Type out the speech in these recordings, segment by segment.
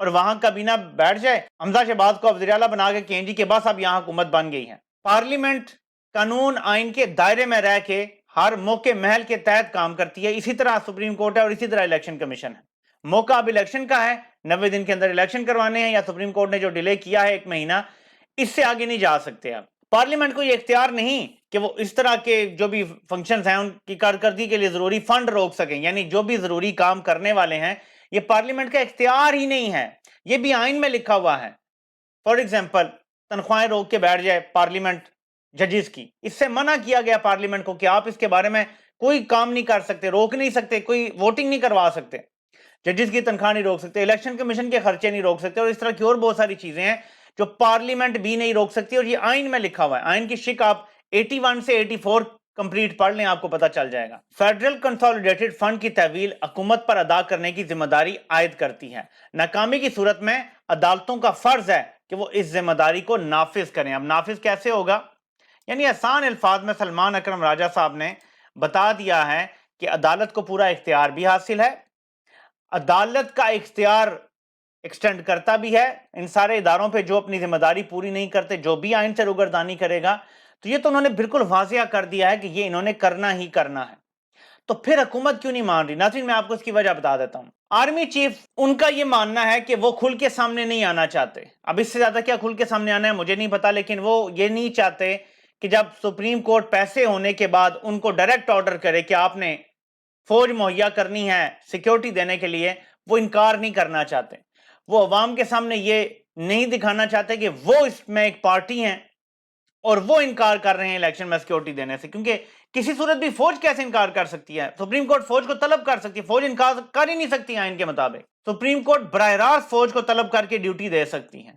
اور وہاں کابینہ بیٹھ جائے, حمزہ شہباز کو وزیر اعلیٰ بنا کے جی کے بس اب یہاں حکومت بن گئی ہے. پارلیمنٹ قانون آئین کے دائرے میں رہ کے ہر موقع محل کے تحت کام کرتی ہے. اسی طرح سپریم کورٹ ہے اور اسی طرح الیکشن کمیشن ہے. موقع اب الیکشن کا ہے, 90 دن کے اندر الیکشن کروانے ہیں, یا سپریم کورٹ نے جو ڈیلے کیا ہے 1 مہینہ, اس سے آگے نہیں جا سکتے. آپ پارلیمنٹ کو یہ اختیار نہیں کہ وہ اس طرح کے جو بھی فنکشنز ہیں ان کی کارکردگی کے لیے ضروری فنڈ روک سکیں, یعنی جو بھی ضروری کام کرنے والے ہیں یہ پارلیمنٹ کا اختیار ہی نہیں ہے, یہ بھی آئین میں لکھا ہوا ہے. فار ایگزامپل تنخواہیں روک کے بیٹھ جائے پارلیمنٹ ججز کی, اس سے منع کیا گیا پارلیمنٹ کو کہ آپ اس کے بارے میں کوئی کام نہیں کر سکتے, روک نہیں سکتے, کوئی ووٹنگ نہیں کروا سکتے, ججز کی تنخواہ نہیں روک سکتے, الیکشن کمیشن کے خرچے نہیں روک سکتے, اور اس طرح کی اور بہت ساری چیزیں ہیں جو پارلیمنٹ بھی نہیں روک سکتی, اور یہ آئین میں لکھا ہوا ہے. آئین کی شک آپ 81 سے 84 کمپلیٹ پڑھ لیں, آپ کو پتہ چل جائے گا. فیڈرل کنسولیڈیٹڈ فنڈ کی تحویل حکومت پر ادا کرنے کی ذمہ داری عائد کرتی ہے. ناکامی کی صورت میں عدالتوں کا فرض ہے کہ وہ اس ذمہ داری کو نافذ کریں. اب نافذ کیسے ہوگا؟ یعنی آسان الفاظ میں سلمان اکرم راجہ صاحب نے بتا دیا ہے کہ عدالت کو پورا اختیار بھی حاصل ہے, عدالت کا اختیار ایکسٹینڈ کرتا بھی ہے ان سارے اداروں پہ جو اپنی ذمہ داری پوری نہیں کرتے, جو بھی آئین سے روگردانی کرے گا. تو یہ تو انہوں نے بالکل واضح کر دیا ہے کہ یہ انہوں نے کرنا ہی کرنا ہے. تو پھر حکومت کیوں نہیں مان رہی؟ ناظرین میں آپ کو اس کی وجہ بتا دیتا ہوں. آرمی چیف ان کا یہ ماننا ہے کہ وہ کھل کے سامنے نہیں آنا چاہتے. اب اس سے زیادہ کیا کھل کے سامنے آنا ہے مجھے نہیں پتا, لیکن وہ یہ نہیں چاہتے کہ جب سپریم کورٹ پیسے ہونے کے بعد ان کو ڈائریکٹ آرڈر کرے کہ آپ نے فوج مہیا کرنی ہے سیکیورٹی دینے کے لیے, وہ انکار نہیں کرنا چاہتے. وہ عوام کے سامنے یہ نہیں دکھانا چاہتے کہ وہ اس میں ایک پارٹی ہیں اور وہ انکار کر رہے ہیں الیکشن میں سیکیورٹی دینے سے, کیونکہ کسی صورت بھی فوج کیسے انکار کر سکتی ہے؟ سپریم کورٹ فوج کو طلب کر سکتی ہے, فوج انکار کر ہی نہیں سکتی آئین کے مطابق. سپریم کورٹ براہ راست فوج کو طلب کر کے ڈیوٹی دے سکتی ہے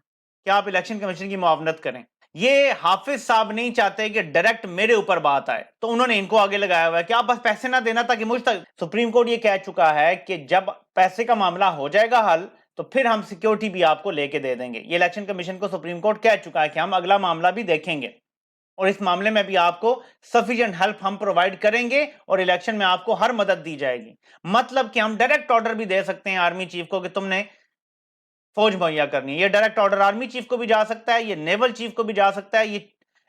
کہ آپ الیکشن کمیشن کی معاونت کریں. یہ حافظ صاحب نہیں چاہتے کہ ڈائریکٹ میرے اوپر بات آئے, تو انہوں نے ان کو آگے لگایا ہوا ہے کہ آپ بس پیسے نہ دینا تاکہ مجھ تک. سپریم کورٹ یہ کہہ چکا ہے کہ جب پیسے کا معاملہ ہو جائے گا حل تو پھر ہم سیکیورٹی بھی آپ کو لے کے دے دیں گے. یہ الیکشن کمیشن کو سپریم کورٹ کہہ چکا ہے کہ ہم اگلا معاملہ بھی دیکھیں گے, اور اس معاملے میں بھی آپ کو سفیشینٹ ہیلپ ہم پرووائڈ کریں گے, اور الیکشن میں آپ کو ہر مدد دی جائے گی. مطلب کہ ہم ڈائریکٹ آرڈر بھی دے سکتے ہیں آرمی چیف کو کہ تم نے فوج مہیا کرنی ہے. یہ ڈائریکٹ آرڈر آرمی چیف کو بھی جا سکتا ہے, یہ نیول چیف کو بھی جا سکتا ہے, یہ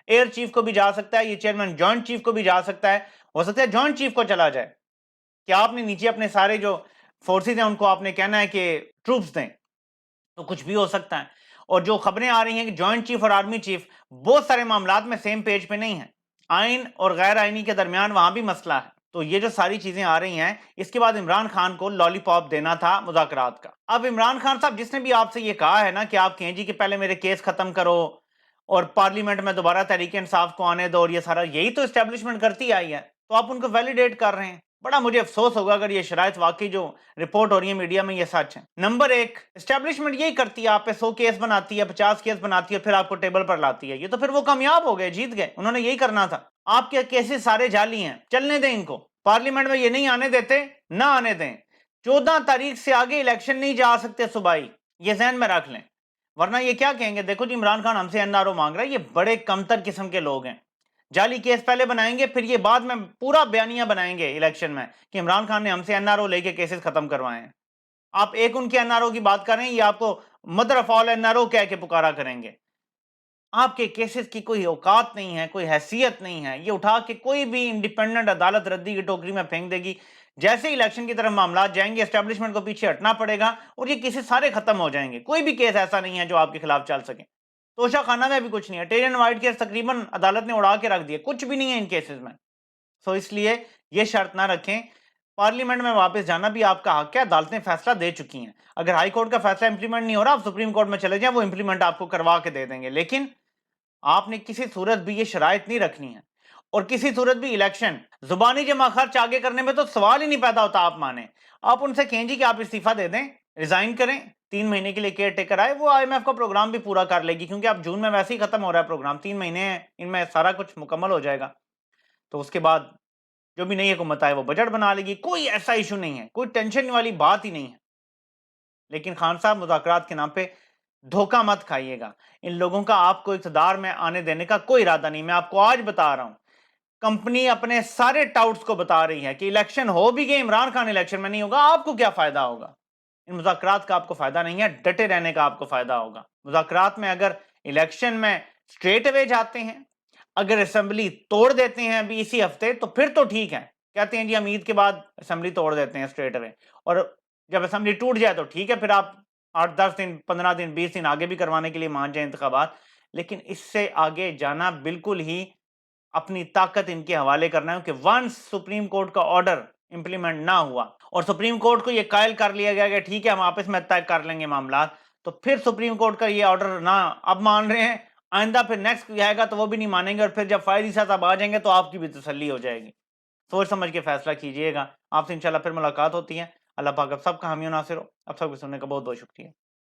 ایئر چیف کو بھی جا سکتا ہے, یہ چیئرمین جوائنٹ چیف کو بھی جا سکتا ہے. ہو سکتا ہے جوائنٹ چیف کو چلا جائے کہ آپ نے نیچے اپنے سارے جو فورسز ہیں ان کو آپ نے کہنا ہے کہ ٹروپس دیں, تو کچھ بھی ہو سکتا ہے. اور جو خبریں آ رہی ہیں کہ جوائنٹ چیف اور آرمی چیف بہت سارے معاملات میں سیم پیج پہ نہیں ہیں, آئین اور غیر آئینی کے درمیان وہاں بھی مسئلہ ہے. تو یہ جو ساری چیزیں آ رہی ہیں, اس کے بعد عمران خان کو لالی پاپ دینا تھا مذاکرات کا. اب عمران خان صاحب جس نے بھی آپ سے یہ کہا ہے نا کہ آپ کہیں جی کہ پہلے میرے کیس ختم کرو اور پارلیمنٹ میں دوبارہ تحریک انصاف کو آنے دو, اور یہ سارا یہی تو اسٹیبلشمنٹ کرتی آئی ہے, تو آپ ان کو ویلیڈیٹ کر رہے ہیں. بڑا مجھے افسوس ہوگا اگر یہ شرائط واقعی جو رپورٹ ہو رہی ہے میڈیا میں یہ سچ ہے. نمبر 1, اسٹیبلشمنٹ یہی کرتی ہے, آپ پہ 100 کیس بناتی ہے, 50 کیس بناتی ہے, پھر آپ کو ٹیبل پر لاتی ہے. یہ تو پھر وہ کامیاب ہو گئے, جیت گئے, انہوں نے یہی کرنا تھا. آپ کے کیسز سارے جعلی ہیں, چلنے دیں ان کو. پارلیمنٹ میں یہ نہیں آنے دیتے, نہ آنے دیں. 14 تاریخ سے آگے الیکشن نہیں جا سکتے صوبائی, یہ ذہن میں رکھ لیں, ورنہ یہ کیا کہیں گے, دیکھو جی عمران خان ہم سے این آر او مانگ رہا ہے. یہ بڑے کمتر قسم کے لوگ ہیں, جعلی کیس پہلے بنائیں گے, پھر یہ بعد میں پورا بیانیہ بنائیں گے الیکشن میں کہ عمران خان نے ہم سے این آر او لے کے کیسز ختم کروائے ہیں. آپ ایک ان کے این آر او کی بات کر رہے ہیں, یہ آپ کو mother of all N R O کہہ کے پکارا کریں گے. آپ کے کیسز کی کوئی اوقات نہیں ہے, کوئی حیثیت نہیں ہے, یہ اٹھا کے کوئی بھی انڈیپینڈنٹ عدالت ردی کی ٹوکری میں پھینک دے گی. جیسے الیکشن کی طرف معاملات جائیں گے, اسٹیبلشمنٹ کو پیچھے ہٹنا پڑے گا اور یہ کیسز سارے ختم ہو جائیں گے. کوئی بھی کیس ایسا نہیں ہے جو آپ کے خلاف چل سکے. توشہ خانہ میں بھی کچھ نہیں ہے, ٹیرین وائٹ کیس تقریباً عدالت نے اڑا کے رکھ دیا, کچھ بھی نہیں ہے ان کیسز میں. سو اس لیے یہ شرط نہ رکھیں, پارلیمنٹ میں واپس جانا بھی آپ کا حق ہے, عدالتیں فیصلہ دے چکی ہیں. اگر ہائی کورٹ کا فیصلہ امپلیمنٹ نہیں ہو رہا, آپ سپریم کورٹ میں چلے جائیں, وہ امپلیمنٹ آپ کو کروا کے دے دیں گے. لیکن آپ نے کسی صورت بھی یہ شرائط نہیں رکھنی ہے, اور کسی صورت بھی الیکشن زبانی جمع خرچ آگے کرنے میں تو سوال ہی نہیں پیدا ہوتا. آپ مانیں, آپ ان سے کہیں جی کہ آپ استعفیٰ دے دیں, ریزائن کریں, 3 مہینے کے لیے کیئر ٹیکر آئے, وہ آئی ایم ایف کا پروگرام بھی پورا کر لے گی, کیونکہ اب جون میں ویسے ہی ختم ہو رہا ہے پروگرام, 3 مہینے ہیں, ان میں سارا کچھ مکمل ہو جائے گا. تو اس کے بعد جو بھی نئی حکومت آئے وہ بجٹ بنا لے گی, کوئی ایسا ایشو نہیں ہے, کوئی ٹینشن والی بات ہی نہیں ہے. لیکن خان صاحب مذاکرات کے نام پہ دھوکہ مت کھائیے گا. ان لوگوں کا آپ کو اقتدار میں آنے دینے کا کوئی ارادہ نہیں. میں آپ کو آج بتا رہا ہوں, کمپنی اپنے سارے ٹاؤٹس کو بتا رہی ہے کہ الیکشن ہو بھی گئے, عمران خان الیکشن میں نہیں ہوگا, آپ کو کیا فائدہ ہوگا؟ ان مذاکرات کا آپ کو فائدہ نہیں ہے، ڈٹے رہنے کا آپ کو فائدہ ہوگا۔ مذاکرات میں اگر الیکشن میں اسٹریٹ اوے جاتے ہیں، اگر اسمبلی توڑ دیتے ہیں ابھی اسی ہفتے تو پھر تو ٹھیک ہے، کہتے ہیں جی ہم عید کے بعد اسمبلی توڑ دیتے ہیں اسٹریٹ اوے، اور جب اسمبلی ٹوٹ جائے تو ٹھیک ہے، پھر آپ 8 10 دن 15 دن 20 دن آگے بھی کروانے کے لیے مان جائیں انتخابات، لیکن اس سے آگے جانا بالکل ہی اپنی طاقت ان کے حوالے کرنا ہے کہ ونس سپریم کورٹ کا آرڈر امپلیمنٹ نہ ہوا اور سپریم کورٹ کو یہ قائل کر لیا گیا کہ ٹھیک ہے ہم آپس میں طے کر لیں گے معاملات، تو پھر سپریم کورٹ کا یہ آرڈر نہ اب مان رہے ہیں، آئندہ پھر نیکسٹ جائے گا تو وہ بھی نہیں مانیں گے، اور پھر جب فائدی صاحب آ جائیں گے تو آپ کی بھی تسلی ہو جائے گی۔ سوچ سمجھ کے فیصلہ کیجئے گا۔ آپ سے انشاءاللہ پھر ملاقات ہوتی ہے۔ اللہ پاک اب سب کا حامی و ناصر ہو۔ اب سب کو سننے کا بہت بہت شکریہ۔